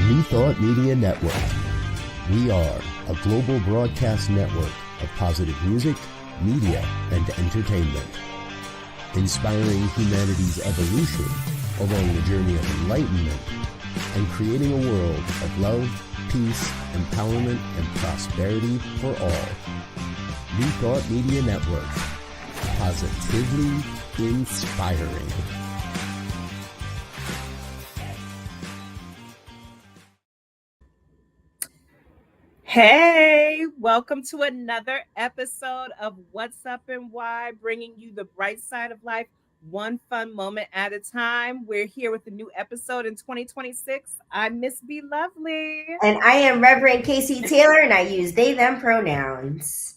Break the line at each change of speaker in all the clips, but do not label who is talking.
New Thought Media Network. We are a global broadcast network of positive music, media, and entertainment, inspiring humanity's evolution along the journey of enlightenment and creating a world of love, peace, empowerment, and prosperity for all. New Thought Media Network. Positively inspiring.
Hey, welcome to another episode of What's Up and Why, bringing you the bright side of life, one fun moment at a time. We're here with a new episode in 2026. I'm Miss B Lovely.
And I am Reverend Casey Taylor, and I use they, them pronouns.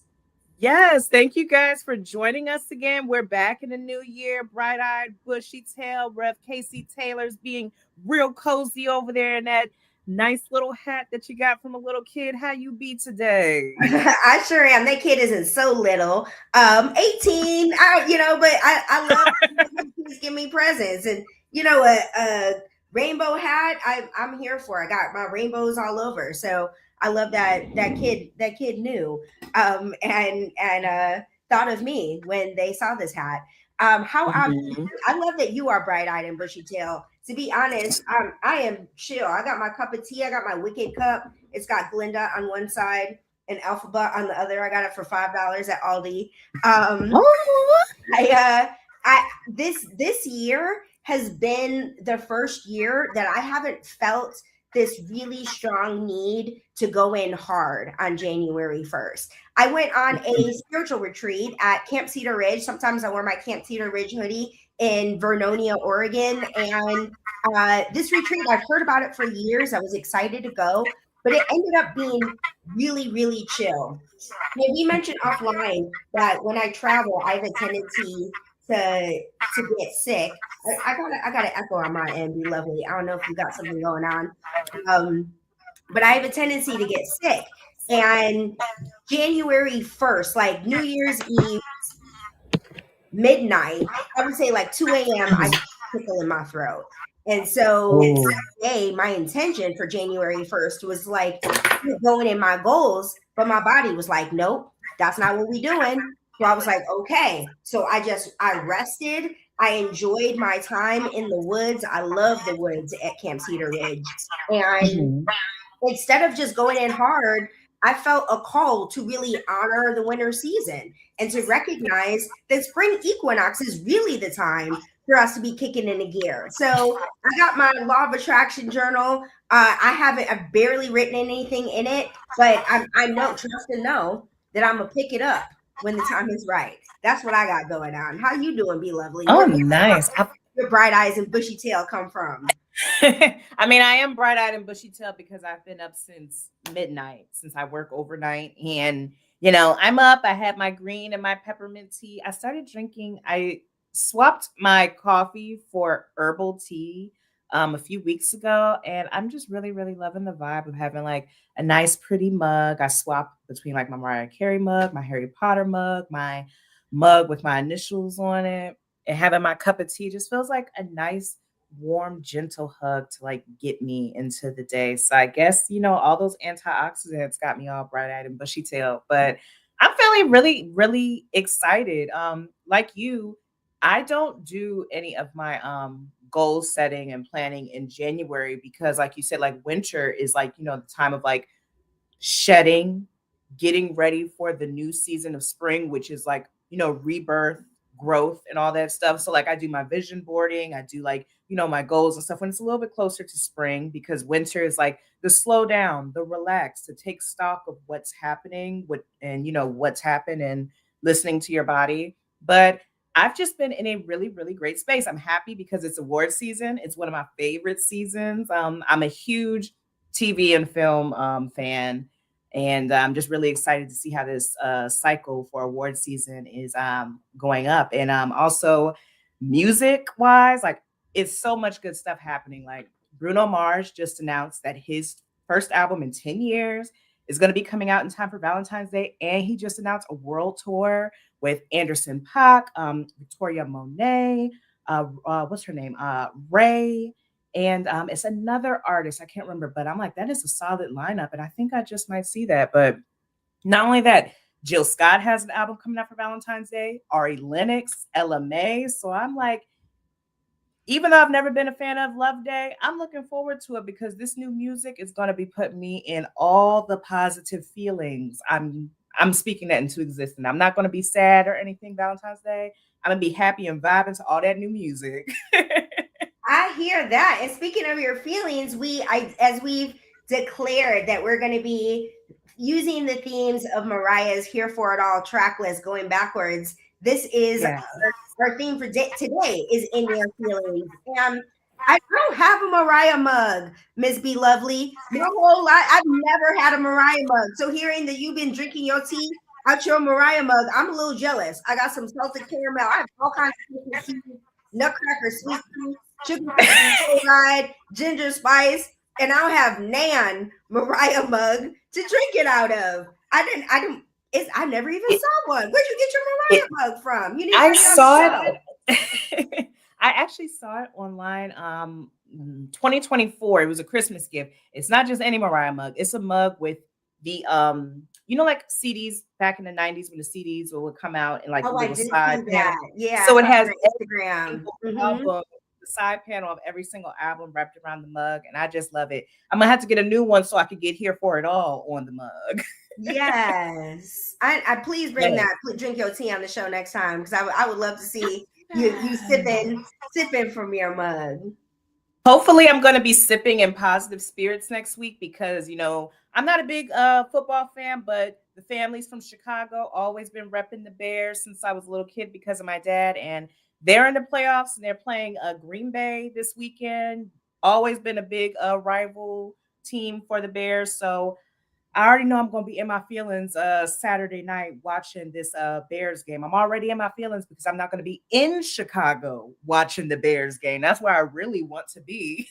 Yes, thank you guys for joining us again. We're back in the new year, bright-eyed, bushy-tailed. Rev Casey Taylor's being real cozy over there in that nice little hat that you got from a little kid. How you be today?
I sure am. That kid isn't so little. 18, but I love when kids give me presents. And, a rainbow hat, I'm here for. I got my rainbows all over. So I love that kid knew and thought of me when they saw this hat. I love that you are bright-eyed and bushy-tailed. To be honest, I am chill. I got my cup of tea. I got my Wicked cup. It's got Glinda on one side and Alphaba on the other. I got it for $5 at Aldi. This year has been the first year that I haven't felt this really strong need to go in hard on January 1st. I went on a spiritual retreat at Camp Cedar Ridge. Sometimes I wear my Camp Cedar Ridge hoodie in Vernonia, Oregon. And this retreat, I've heard about it for years. I was excited to go, but it ended up being really, really chill. Now, we mentioned offline that when I travel, I have a tendency to get sick. I got an echo on my end, be lovely. I don't know if you got something going on. But I have a tendency to get sick. And January 1st, like New Year's Eve, midnight, I would say like 2 a.m., I got a tickle in my throat. And so today, my intention for January 1st was like going in my goals, but my body was like, nope, that's not what we're doing. So I was like, okay. So I rested. I enjoyed my time in the woods. I love the woods at Camp Cedar Ridge. And instead of just going in hard, I felt a call to really honor the winter season and to recognize that spring equinox is really the time for us to be kicking into gear. So I got my law of attraction journal. I've barely written anything in it, but I trust and know that I'm going to pick it up when the time is right. That's what I got going on. How you doing, Be Lovely?
Oh, nice.
Your bright eyes and bushy tail come from?
I mean, I am bright-eyed and bushy-tailed because I've been up since midnight, since I work overnight. And, I'm up. I had my green and my peppermint tea. I swapped my coffee for herbal tea a few weeks ago. And I'm just really, really loving the vibe of having like a nice, pretty mug. I swapped between like my Mariah Carey mug, my Harry Potter mug, my mug with my initials on it, and having my cup of tea just feels like a nice, warm, gentle hug to like get me into the day. So I guess, all those antioxidants got me all bright-eyed and bushy-tailed, but I'm feeling really, really excited. Like you, I don't do any of my goal setting and planning in January because like you said, like winter is like, the time of like shedding, getting ready for the new season of spring, which is like, rebirth, growth and all that stuff. So like I do my vision boarding, I do like, my goals and stuff when it's a little bit closer to spring, because winter is like the slow down, the relax, to take stock of what's happening what's happened and listening to your body. But I've just been in a really, really great space. I'm happy because it's award season. It's one of my favorite seasons. I'm a huge TV and film fan. And I'm just really excited to see how this cycle for award season is going up. And also music wise, like it's so much good stuff happening. Like Bruno Mars just announced that his first album in 10 years is going to be coming out in time for Valentine's Day. And he just announced a world tour with Anderson .Paak, Victoria Monet, what's her name? Ray, And it's another artist. I can't remember, but I'm like, that is a solid lineup. And I think I just might see that. But not only that, Jill Scott has an album coming out for Valentine's Day, Ari Lennox, Ella May. So I'm like, even though I've never been a fan of Love Day, I'm looking forward to it because this new music is going to be putting me in all the positive feelings. I'm speaking that into existence. I'm not going to be sad or anything Valentine's Day. I'm going to be happy and vibing to all that new music.
I hear that. And speaking of your feelings, as we've declared that we're going to be using the themes of Mariah's "Here for It All" track list going backwards. This is our theme for today is in your feelings. And I don't have a Mariah mug, Miss B Lovely. No whole lot. I've never had a Mariah mug. So hearing that you've been drinking your tea out your Mariah mug, I'm a little jealous. I got some salted caramel. I have all kinds of tea, nutcracker, sweet tea, sugar chloride, ginger spice, and I'll have Nan Mariah mug to drink it out of. I never even saw one. Where'd you get your Mariah mug from? You need
I saw it. I actually saw it online. 2024. It was a Christmas gift. It's not just any Mariah mug. It's a mug with the like CDs back in the 90s when the CDs would come out and like the little side panel.
Yeah.
So it has
Instagram.
Album, the side panel of every single album wrapped around the mug, and I just love it. I'm gonna have to get a new one so I could get Here for It All on the mug.
Yes, I please bring that. Drink your tea on the show next time because I would love to see you sipping from your mug.
Hopefully, I'm going to be sipping in positive spirits next week because I'm not a big football fan, but the family's from Chicago, always been repping the Bears since I was a little kid because of my dad, and they're in the playoffs and they're playing Green Bay this weekend. Always been a big rival team for the Bears, so I already know I'm going to be in my feelings Saturday night watching this Bears game. I'm already in my feelings because I'm not going to be in Chicago watching the Bears game. That's where I really want to be.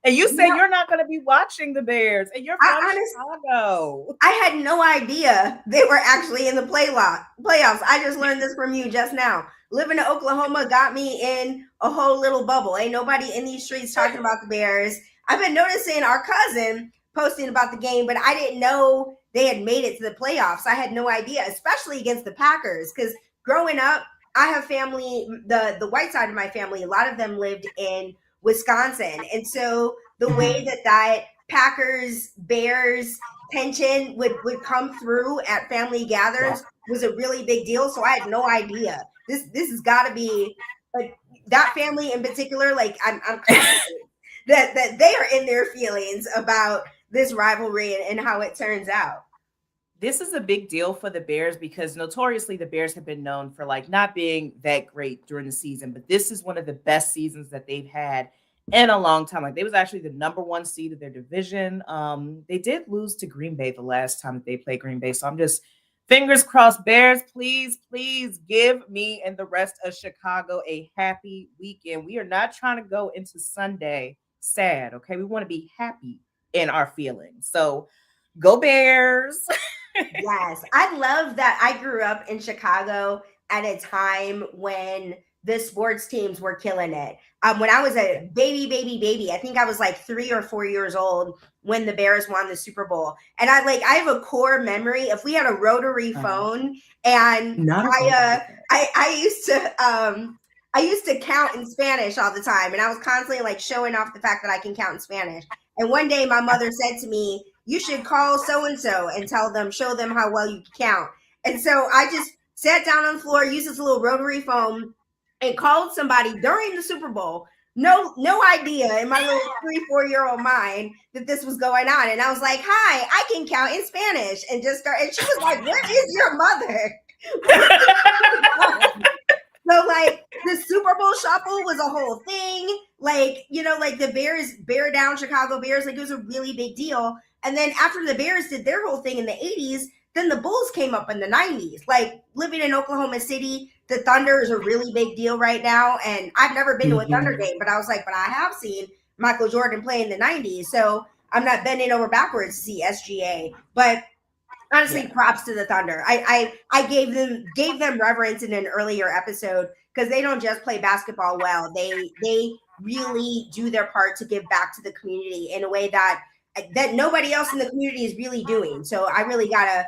And you say you're not going to be watching the Bears, and you're from Chicago.
I had no idea they were actually in the playoffs. I just learned this from you just now. Living in Oklahoma got me in a whole little bubble. Ain't nobody in these streets talking about the Bears. I've been noticing our cousin posting about the game, but I didn't know they had made it to the playoffs. I had no idea, especially against the Packers, because growing up, I have family, the white side of my family, a lot of them lived in Wisconsin. And so the way that Packers Bears tension would come through at family gatherings was a really big deal. So I had no idea. This has got to be that family in particular. Like I'm confident that they are in their feelings about this rivalry and how it turns out.
This is a big deal for the Bears because notoriously the Bears have been known for like not being that great during the season, but this is one of the best seasons that they've had in a long time. Like they was actually the number one seed of their division. They did lose to Green Bay the last time that they played Green Bay. So I'm just fingers crossed. Bears, please give me and the rest of Chicago a happy weekend. We are not trying to go into Sunday sad. Okay. We want to be happy in our feelings. So go Bears.
Yes. I love that I grew up in Chicago at a time when the sports teams were killing it. When I was a baby, I think I was like 3 or 4 years old when the Bears won the Super Bowl. And I have a core memory if we had a rotary phone and I used to count in Spanish all the time. And I was constantly like showing off the fact that I can count in Spanish. And one day my mother said to me, you should call so-and-so and show them how well you can count. And so I just sat down on the floor, used this little rotary phone and called somebody during the Super Bowl. No idea in my little 3-4-year-old mind that this was going on. And I was like, hi, I can count in Spanish and and she was like, where is your mother? So like the Super Bowl shuffle was a whole thing. Like, like the Bears bear down Chicago Bears, like it was a really big deal. And then after the Bears did their whole thing in the 80s, then the Bulls came up in the 90s. Like living in Oklahoma City, the Thunder is a really big deal right now. And I've never been to a Thunder game, but I was like, but I have seen Michael Jordan play in the 90s. So I'm not bending over backwards to see SGA. But honestly, props to the Thunder. I gave them reverence in an earlier episode because they don't just play basketball well. They really do their part to give back to the community in a way that nobody else in the community is really doing. So I really gotta,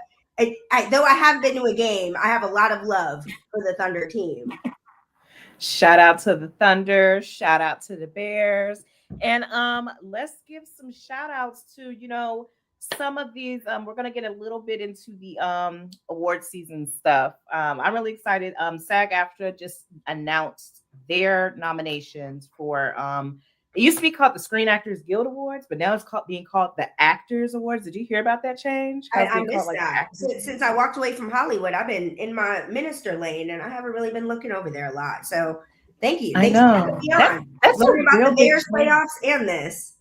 though I have been to a game, I have a lot of love for the Thunder team.
Shout out to the Thunder, shout out to the Bears. And let's give some shout outs to, some of these. We're gonna get a little bit into the award season stuff. I'm really excited. SAG-AFTRA just announced their nominations for it used to be called the Screen Actors Guild Awards, but now it's being called the Actors Awards. Did you hear about that change?
I missed that. Since I walked away from Hollywood, I've been in my minister lane, and I haven't really been looking over there a lot. So thank you.
I know.
That's learning about the Bears playoffs and this.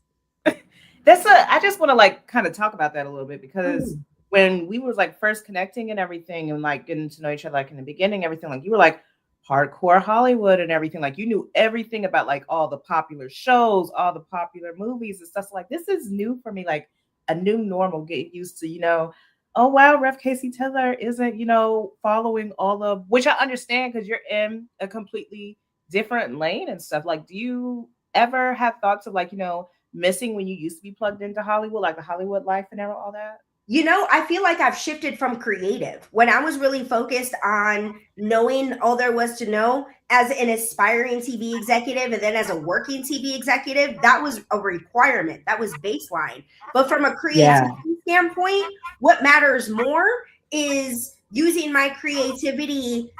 I just want to like kind of talk about that a little bit, because when we was like first connecting and everything and like getting to know each other, like in the beginning, everything, like you were like hardcore Hollywood and everything, like you knew everything about like all the popular shows, all the popular movies and stuff. So, like, this is new for me, like a new normal, get used to, oh wow, Ref Casey Taylor isn't, following all of, which I understand because you're in a completely different lane and stuff. Like, do you ever have thoughts of like, missing when you used to be plugged into Hollywood, like the Hollywood life and all that?
I feel like I've shifted from creative. When I was really focused on knowing all there was to know as an aspiring TV executive and then as a working TV executive, that was a requirement. That was baseline. But from a creativity standpoint, what matters more is using my creativity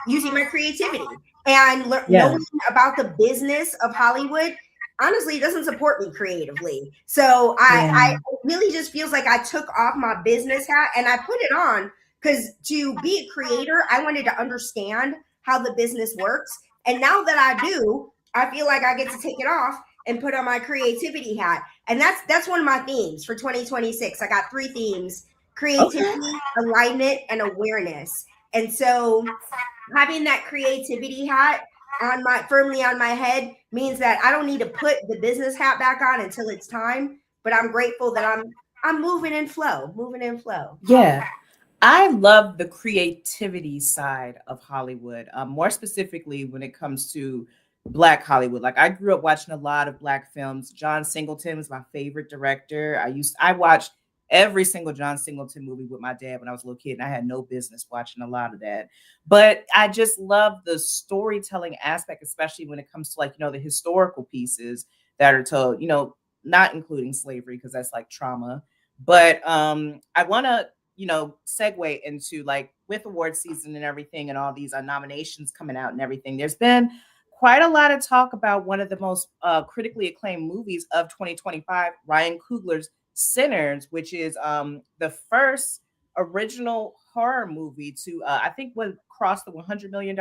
and knowing about the business of Hollywood. Honestly, it doesn't support me creatively. So I really just feels like I took off my business hat and I put it on because to be a creator, I wanted to understand how the business works. And now that I do, I feel like I get to take it off and put on my creativity hat. And that's one of my themes for 2026. I got 3 themes: creativity, alignment, and awareness. And so having that creativity hat firmly on my head means that I don't need to put the business hat back on until it's time. But I'm grateful that I'm moving in flow.
Yeah. I love the creativity side of Hollywood, more specifically when it comes to Black Hollywood. Like, I grew up watching a lot of Black films. John Singleton was my favorite director. I watched every single John Singleton movie with my dad when I was a little kid, and I had no business watching a lot of that. But I just love the storytelling aspect, especially when it comes to like, the historical pieces that are told, not including slavery, because that's like trauma. But I want to, segue into like with award season and everything and all these nominations coming out and everything. There's been quite a lot of talk about one of the most critically acclaimed movies of 2025, Ryan Coogler's Sinners, which is the first original horror movie to I think would cross the $100 million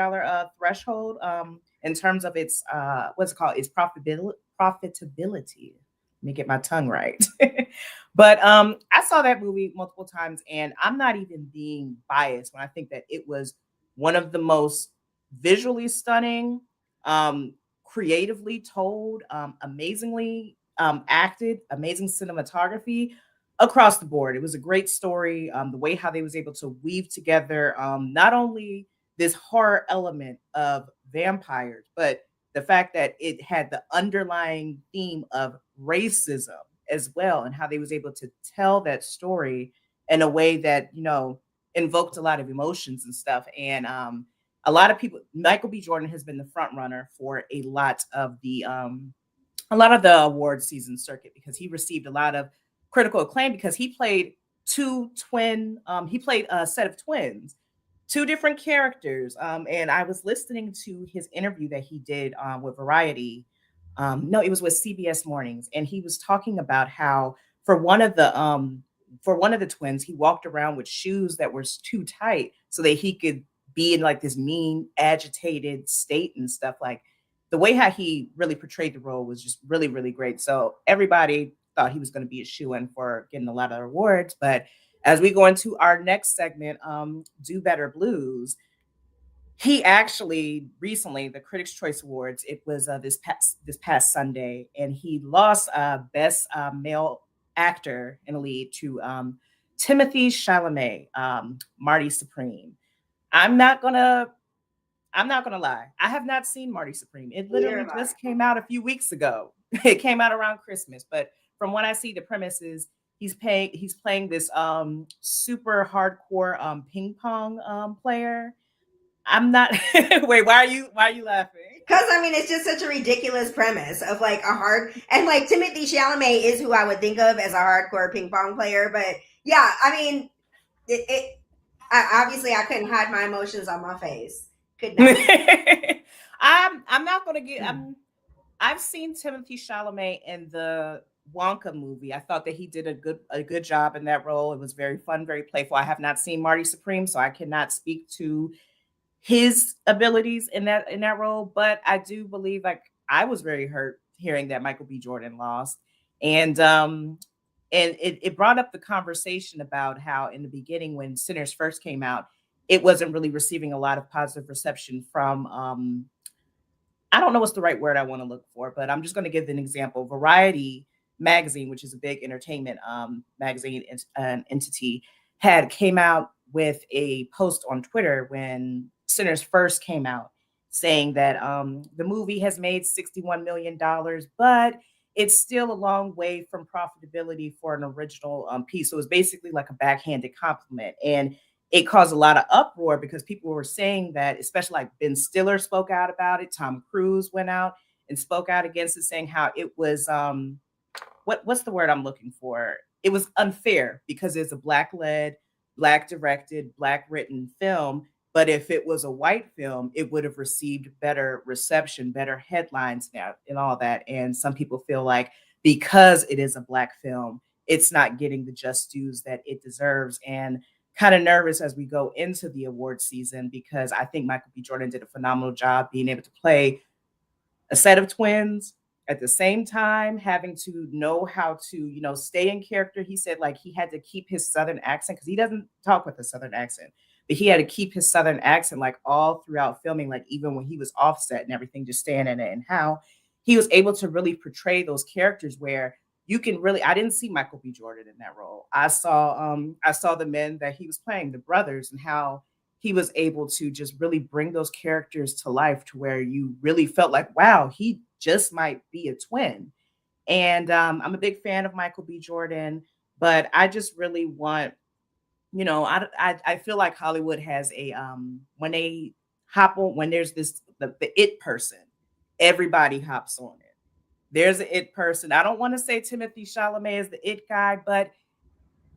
threshold in terms of its what's it called, its profitability. Let me get my tongue right. But I saw that movie multiple times, and I'm not even being biased when I think that it was one of the most visually stunning, creatively told, amazingly acted, amazing cinematography across the board. It was a great story. The way how they was able to weave together not only this horror element of vampires, but the fact that it had the underlying theme of racism as well, and how they was able to tell that story in a way that, invoked a lot of emotions and stuff. And a lot of people, Michael B. Jordan has been the front runner for a lot of the award season circuit, because he received a lot of critical acclaim because he played a set of twins, 2 different characters. And I was listening to his interview that he did with Variety. No, it was with CBS Mornings, and he was talking about how for one of the twins, he walked around with shoes that were too tight so that he could be in like this mean, agitated state and stuff. Like, the way how he really portrayed the role was just really, really great. So everybody thought he was going to be a shoo-in for getting a lot of awards. But as we go into our next segment, Do Better Blues, he actually recently, the Critics' Choice Awards, it was this past Sunday, and he lost Best Male Actor in a Lead to Timothée Chalamet, Marty Supreme. I'm not gonna I'm not gonna lie. I have not seen Marty Supreme. It literally just came out a few weeks ago. It came out around Christmas. But from what I see, the premise is he's playing this super hardcore ping pong player. I'm not wait, why are you laughing?
Because I mean, it's just such a ridiculous premise of like a hard and like Timothée Chalamet is who I would think of as a hardcore ping pong player. But yeah, I mean, obviously I couldn't hide my emotions on my face. Could not.
I'm not gonna get. I've seen Timothée Chalamet in the Wonka movie. I thought that he did a good job in that role. It was very fun, very playful. I have not seen Marty Supreme, so I cannot speak to his abilities in that role. But I do believe, like, I was very hurt hearing that Michael B. Jordan lost, and it brought up the conversation about how in the beginning when Sinners first came out, it wasn't really receiving a lot of positive reception from I don't know what's the right word I want to look for, but I'm just going to give an example. Variety magazine, which is a big entertainment magazine entity, had came out with a post on Twitter when Sinners first came out saying that the movie has made $61 million, but it's still a long way from profitability for an original piece. So it was basically like a backhanded compliment. And it caused a lot of uproar because people were saying that, especially like Ben Stiller spoke out about it. Tom Cruise went out and spoke out against it, saying how it was, what's the word I'm looking for? It was unfair because it's a Black-led, Black-directed, Black-written film. But if it was a white film, it would have received better reception, better headlines now and all that. And some people feel like because it is a Black film, it's not getting the just dues that it deserves. And kind of nervous as we go into the award season because I think Michael B. Jordan did a phenomenal job being able to play a set of twins at the same time, having to know how to, stay in character. He said like he had to keep his Southern accent because he doesn't talk with a Southern accent. But he had to keep his Southern accent like all throughout filming, like even when he was offset and everything, just staying in it, and how he was able to really portray those characters where you can really, I didn't see Michael B. Jordan in that role. I saw the men that he was playing, the brothers, and how he was able to just really bring those characters to life to where you really felt like, wow, he just might be a twin. And I'm a big fan of Michael B. Jordan, but I just really want, I feel like Hollywood has a when they hop on, when there's the it person, everybody hops on it. There's an it person. I don't want to say Timothée Chalamet is the it guy, but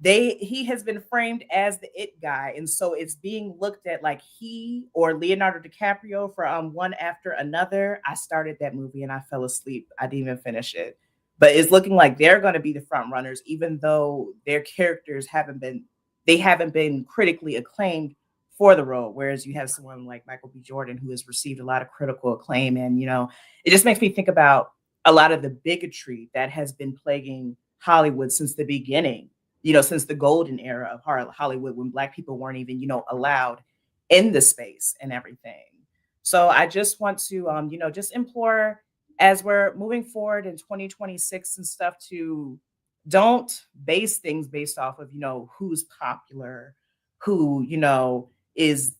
he has been framed as the it guy, and so it's being looked at like he or Leonardo DiCaprio for One After Another. I started that movie and I fell asleep. I didn't even finish it, but it's looking like they're going to be the front runners, even though their characters haven't been critically acclaimed for the role. Whereas you have someone like Michael B. Jordan who has received a lot of critical acclaim, and it just makes me think about a lot of the bigotry that has been plaguing Hollywood since the beginning. Since the golden era of Hollywood, when Black people weren't even, allowed in the space and everything. So I just want to, just implore as we're moving forward in 2026 and stuff to don't base things based off of, who's popular, who, is,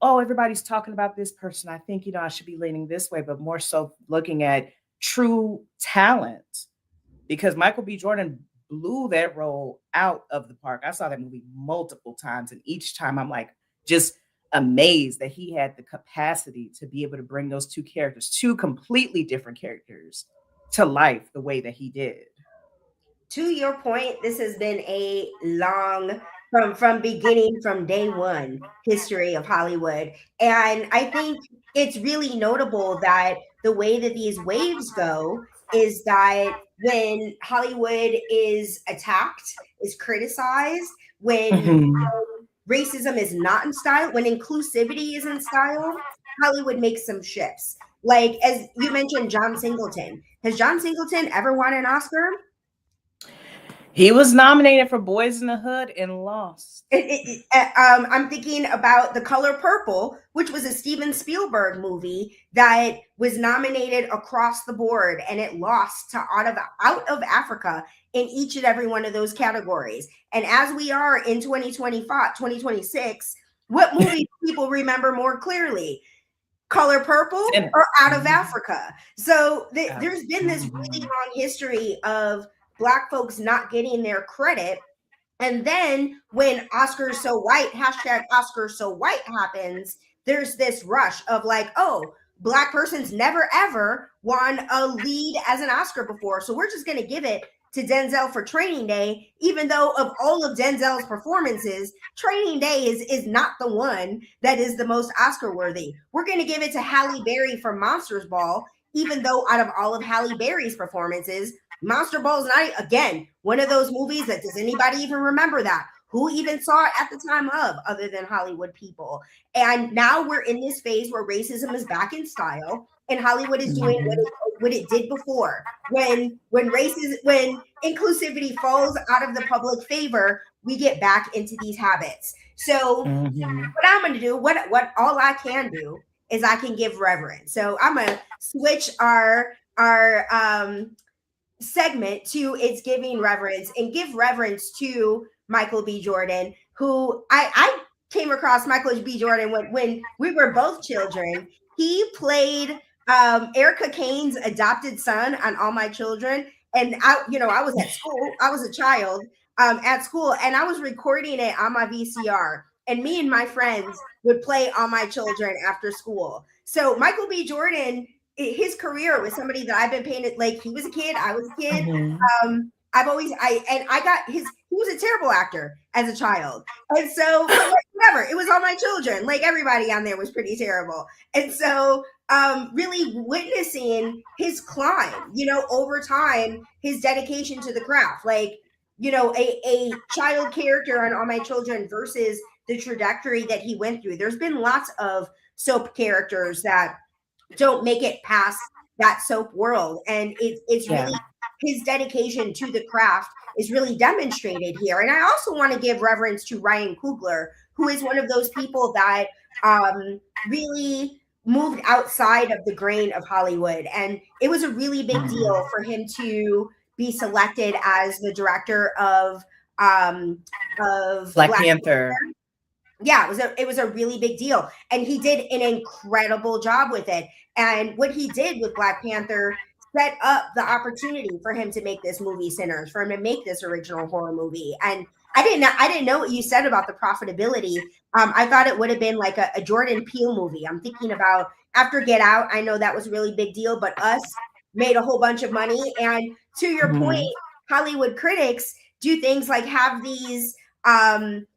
oh, everybody's talking about this person. I think, I should be leaning this way, but more so looking at true talent, because Michael B. Jordan blew that role out of the park. I saw that movie multiple times, and each time I'm like just amazed that he had the capacity to be able to bring those two completely different characters to life the way that he did.
To your point, this has been a long from beginning, from day one, history of Hollywood. And I think it's really notable that the way that these waves go is that when Hollywood is attacked, is criticized, when racism is not in style, when inclusivity is in style, Hollywood makes some shifts. Like, as you mentioned, John Singleton. Has John Singleton ever won an Oscar?
He was nominated for Boys in the Hood and lost.
I'm thinking about The Color Purple, which was a Steven Spielberg movie that was nominated across the board, and it lost to Out of Africa in each and every one of those categories. And as we are in 2025, 2026, what movie do people remember more clearly? Color Purple,
Sinners.
or Out of Africa. So there's been this really
Mhm.
long history of Black folks not getting their credit. And then when Oscars So White, hashtag Oscars So White happens, there's this rush of like, oh, Black person's never ever won a lead as an Oscar before. So we're just going to give it to Denzel for Training Day, even though of all of Denzel's performances, Training Day is not the one that is the most Oscar worthy. We're going to give it to Halle Berry for Monsters Ball, even though out of all of Halle Berry's performances, Monster Ball is not, again, one of those movies that does anybody even remember that? Who even saw it at the time of, other than Hollywood people? And now we're in this phase where racism is back in style, and Hollywood is doing what it did before. When inclusivity falls out of the public favor, we get back into these habits. So what I'm going to do, what all I can do is I can give reverence. So I'm going to switch our segment to It's Giving Reverence, and give reverence to Michael B. Jordan, who I came across Michael B. Jordan when we were both children. He played Erica Kane's adopted son on All My Children. And I was at school. I was a child at school, and I was recording it on my VCR. And me and my friends would play All My Children after school. So Michael B. Jordan, his career was somebody that I've been paying it, like he was a kid, I was a kid. He was a terrible actor as a child. And so whatever, it was All My Children. Like everybody on there was pretty terrible. And so really witnessing his climb, over time, his dedication to the craft, like, a child character on All My Children versus the trajectory that he went through. There's been lots of soap characters that don't make it past that soap world. And it's really his dedication to the craft is really demonstrated here. And I also want to give reverence to Ryan Coogler, who is one of those people that really moved outside of the grain of Hollywood. And it was a really big deal for him to be selected as the director of
Black Panther.
Yeah, it was a really big deal. And he did an incredible job with it. And what he did with Black Panther set up the opportunity for him to make this movie Sinners, for him to make this original horror movie. And I didn't know what you said about the profitability. I thought it would have been like a Jordan Peele movie. I'm thinking about after Get Out. I know that was a really big deal, but Us made a whole bunch of money. And to your point, Hollywood critics do things like have these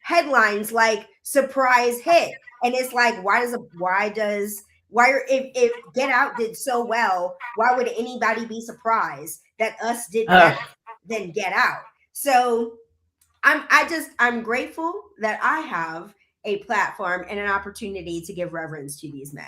headlines like surprise hit, and it's like, if Get Out did so well, why would anybody be surprised that Us did better than Get Out? So I'm grateful that I have a platform and an opportunity to give reverence to these men.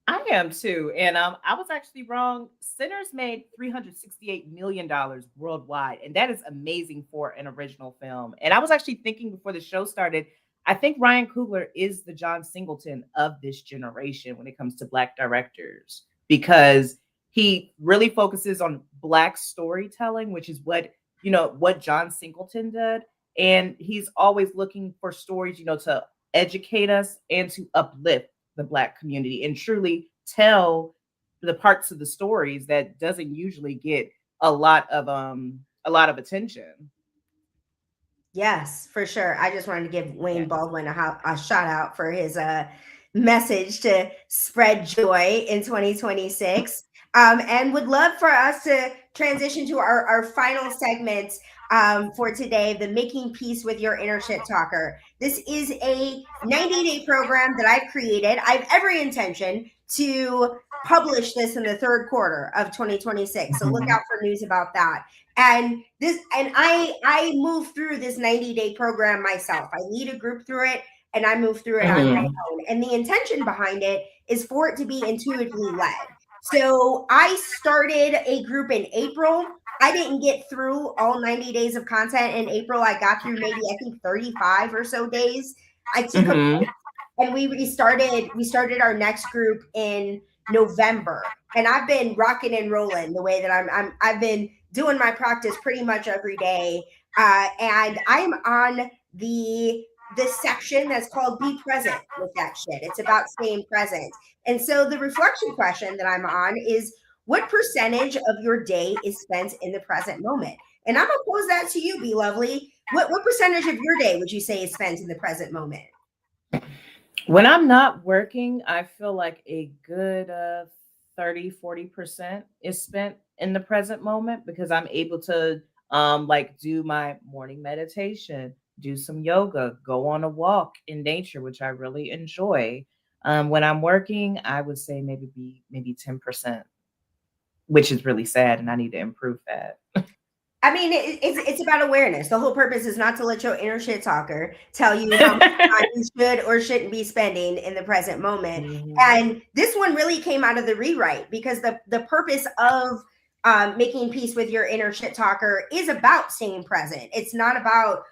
I am too. And I was actually wrong. Sinners made $368 million worldwide. And that is amazing for an original film. And I was actually thinking before the show started, I think Ryan Coogler is the John Singleton of this generation when it comes to Black directors, because he really focuses on Black storytelling, which is what John Singleton did. And he's always looking for stories, to educate us and to uplift the Black community and truly tell the parts of the stories that doesn't usually get a lot of attention.
Yes, for sure. I just wanted to give Wayne Baldwin a shout out for his message to spread joy in 2026. And would love for us to transition to our final segment for today, the Making Peace with Your Inner Shit Talker. This is a 90-day program that I've created. I have every intention to publish this in the third quarter of 2026. So look out for news about that. And I move through this 90-day program myself. I lead a group through it, and I move through it on my own. And the intention behind it is for it to be intuitively led. So I started a group in April. I didn't get through all 90 days of content in April. I got through maybe, I think, 35 or so days. I took a break, and we started our next group in November. And I've been rocking and rolling the way that I've been doing my practice pretty much every day. And I'm on the this section that's called Be Present with That Shit. It's about staying present. And so the reflection question that I'm on is, what percentage of your day is spent in the present moment? And I'm gonna pose that to you, Be Lovely. What percentage of your day would you say is spent in the present moment?
When I'm not working, I feel like a good 30-40% is spent in the present moment, because I'm able to like do my morning meditation, do some yoga, go on a walk in nature, which I really enjoy. When I'm working, I would say maybe 10%, which is really sad, and I need to improve that.
I mean, it's about awareness. The whole purpose is not to let your inner shit talker tell you how much time you should or shouldn't be spending in the present moment.
Mhm.
And this one really came out of the rewrite, because the purpose of making peace with your inner shit talker is about staying present. It's not about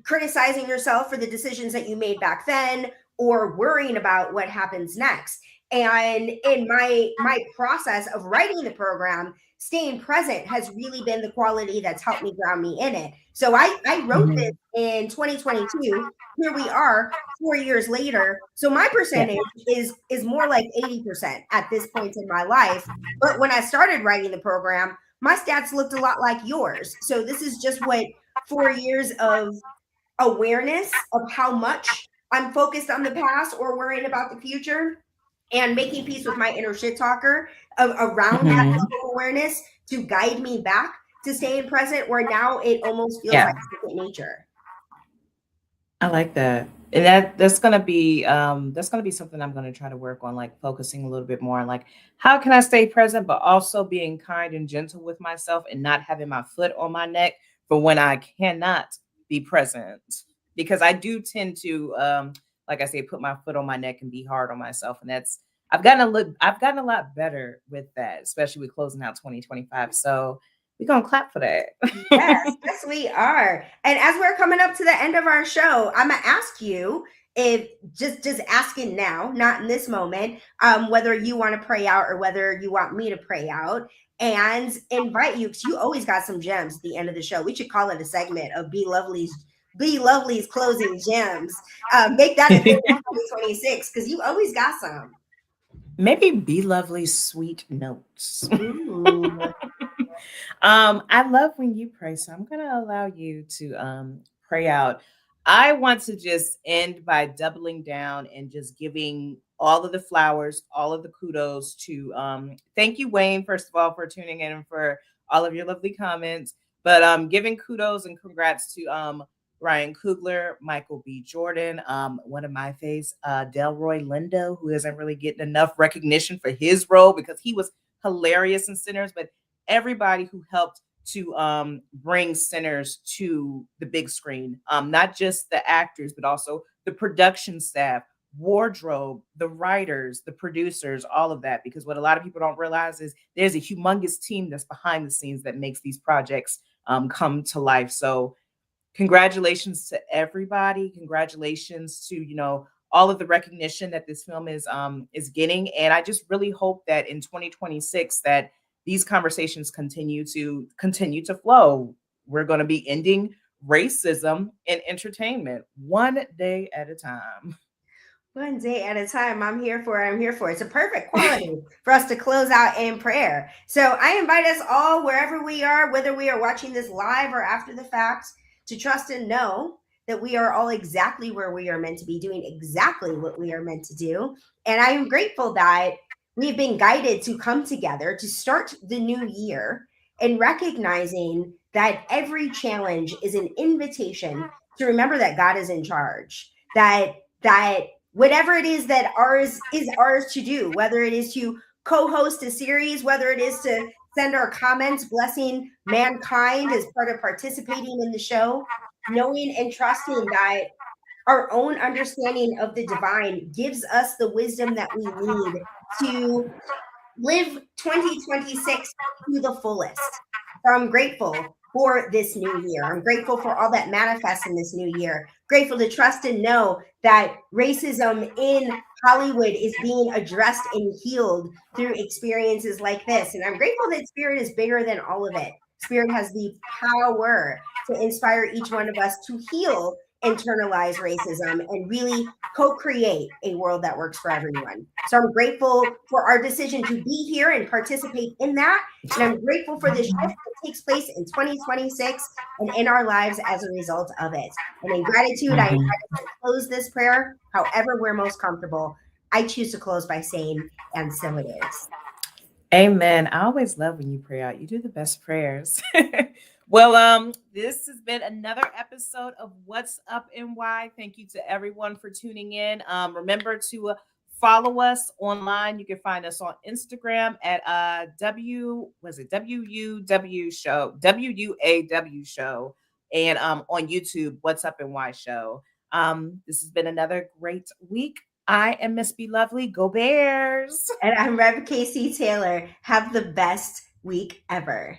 criticizing yourself for the decisions that you made back then, or worrying about what happens next. And in my process of writing the program, staying present has really been the quality that's helped me ground me in it. So I wrote this in 2022. Here we are 4 years later. So my percentage is more like 80% at this point in my life. But when I started writing the program, my stats looked a lot like yours. So this is just what 4 years of awareness of how much I'm focused on the past or worrying about the future, and making peace with my inner shit talker around that level of awareness to guide me back to staying present, where now it almost feels like second nature.
I like that. And that's gonna be something I'm gonna try to work on, like focusing a little bit more on like, how can I stay present, but also being kind and gentle with myself, and not having my foot on my neck for when I cannot be present. Because I do tend to like I say, put my foot on my neck and be hard on myself. And I've gotten a lot better with that, especially with closing out 2025. So we're gonna clap for that.
Yes, we are. And as we're coming up to the end of our show, I'm gonna ask you, if just asking now, not in this moment, whether you want to pray out or whether you want me to pray out, and invite you, because you always got some gems at the end of the show. We should call it a segment of Be Lovely's closing gems. Make that the 2026, because you always got some.
Maybe Be Lovely's sweet notes.
Ooh.
I love when you pray, so I'm gonna allow you to pray out. I want to just end by doubling down and just giving all of the flowers, all of the kudos to thank you, Wayne, first of all, for tuning in and for all of your lovely comments. But giving kudos and congrats to Ryan Coogler, Michael B. Jordan, one of my faves, Delroy Lindo, who isn't really getting enough recognition for his role because he was hilarious in Sinners, but everybody who helped to bring Sinners to the big screen, not just the actors, but also the production staff, wardrobe, the writers, the producers, all of that. Because what a lot of people don't realize is there's a humongous team that's behind the scenes that makes these projects come to life. So congratulations to everybody. Congratulations to, all of the recognition that this film is getting. And I just really hope that in 2026 that these conversations continue to flow. We're going to be ending racism in entertainment one day at a time.
One day at a time. I'm here for it. It's a perfect quality for us to close out in prayer. So I invite us all, wherever we are, whether we are watching this live or after the fact, to trust and know that we are all exactly where we are meant to be, doing exactly what we are meant to do. And I am grateful that we've been guided to come together to start the new year and recognizing that every challenge is an invitation to remember that God is in charge, that whatever it is that is ours to do, whether it is to co-host a series, whether it is to send our comments blessing mankind as part of participating in the show, knowing and trusting that our own understanding of the divine gives us the wisdom that we need to live 2026 to the fullest. So I'm grateful for this new year. I'm grateful for all that manifests in this new year. Grateful to trust and know that racism in Hollywood is being addressed and healed through experiences like this. And I'm grateful that Spirit is bigger than all of it. Spirit has the power to inspire each one of us to heal internalize racism and really co-create a world that works for everyone. So I'm grateful for our decision to be here and participate in that. And I'm grateful for the shift that takes place in 2026 and in our lives as a result of it. And in gratitude, I invite us to close this prayer however we're most comfortable. I choose to close by saying, and so it is.
Amen. I always love when you pray out. You do the best prayers. Well, this has been another episode of What's Up and Why. Thank you to everyone for tuning in. Remember to follow us online. You can find us on Instagram at WUW show, WUAW show, and on YouTube, What's Up and Why show. This has been another great week. I am Miss Be Lovely. Go Bears.
And I'm Rev Casey Taylor. Have the best week ever.